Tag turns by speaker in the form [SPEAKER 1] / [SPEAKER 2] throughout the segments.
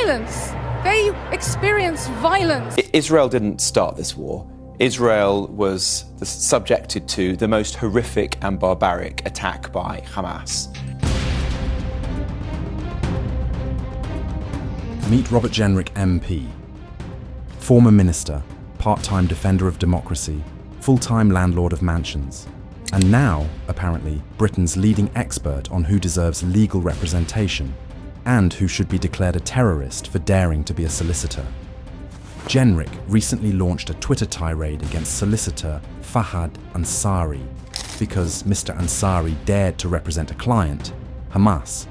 [SPEAKER 1] violence. They experience violence.
[SPEAKER 2] Israel didn't start this war. Israel was subjected to the most horrific and barbaric attack by Hamas.
[SPEAKER 3] Meet Robert Jenrick MP. Former minister, part-time defender of democracy, full-time landlord of mansions, and now, apparently, Britain's leading expert on who deserves legal representation and who should be declared a terrorist for daring to be a solicitor. Jenrick recently launched a Twitter tirade against solicitor Fahad Ansari because Mr. Ansari dared to represent a client, Hamas,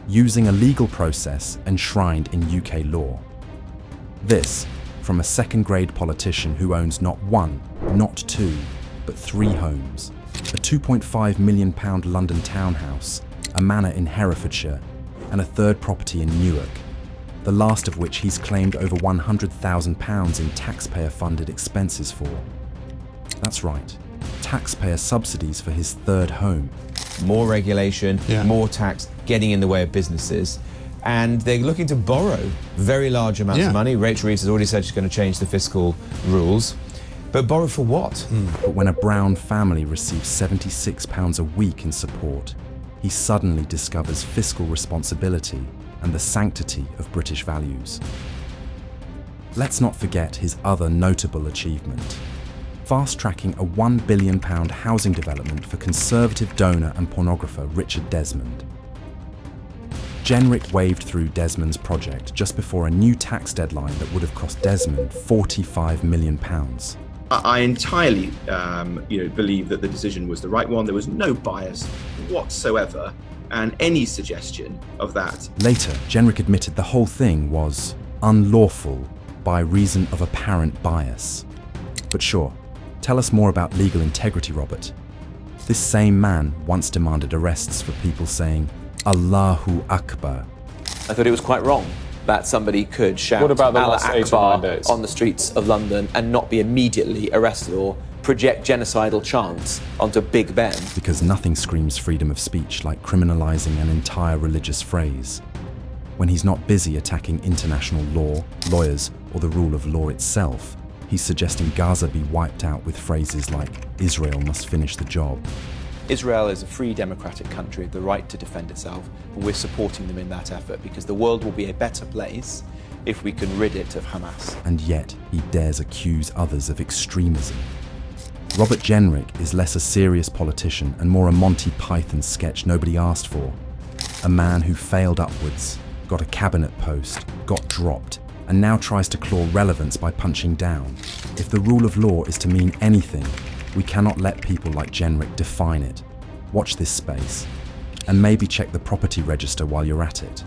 [SPEAKER 3] using a legal process enshrined in UK law. This from a second-grade politician who owns not one, not two, but 3 homes, a £2.5 million London townhouse, a manor in Herefordshire, and a third property in Newark, the last of which he's claimed over £100,000 in taxpayer-funded expenses for. That's right, taxpayer subsidies for his third home.
[SPEAKER 4] More regulation, more tax getting in the way of businesses, and they're looking to borrow very large amounts of money. Rachel Reeves has already said she's going to change the fiscal rules, but borrow for what?
[SPEAKER 3] But when a Brown family receives £76 a week in support, he suddenly discovers fiscal responsibility and the sanctity of British values. Let's not forget his other notable achievement: fast-tracking a £1 billion housing development for conservative donor and pornographer Richard Desmond. Jenrick waved through Desmond's project just before a new tax deadline that would have cost Desmond £45 million.
[SPEAKER 5] I entirely believe that the decision was the right one. There was no bias whatsoever, and any suggestion of that.
[SPEAKER 3] Later, Jenrick admitted the whole thing was unlawful by reason of apparent bias. But sure, tell us more about legal integrity, Robert. This same man once demanded arrests for people saying Allahu Akbar.
[SPEAKER 2] I thought it was quite wrong that somebody could shout
[SPEAKER 6] What about the
[SPEAKER 2] Allah
[SPEAKER 6] last 8 or 9
[SPEAKER 2] Akbar
[SPEAKER 6] days?
[SPEAKER 2] on the streets of London and not be immediately arrested or project genocidal chants onto Big Ben.
[SPEAKER 3] Because nothing screams freedom of speech like criminalising an entire religious phrase. When he's not busy attacking international law, lawyers, or the rule of law itself, he's suggesting Gaza be wiped out with phrases like Israel must finish the job.
[SPEAKER 2] Israel is a free democratic country with the right to defend itself, and we're supporting them in that effort because the world will be a better place if we can rid it of Hamas.
[SPEAKER 3] And yet he dares accuse others of extremism. Robert Jenrick is less a serious politician and more a Monty Python sketch nobody asked for. A man who failed upwards, got a cabinet post, got dropped, and now tries to claw relevance by punching down. If the rule of law is to mean anything, we cannot let people like Jenrick define it. Watch this space, and maybe check the property register while you're at it.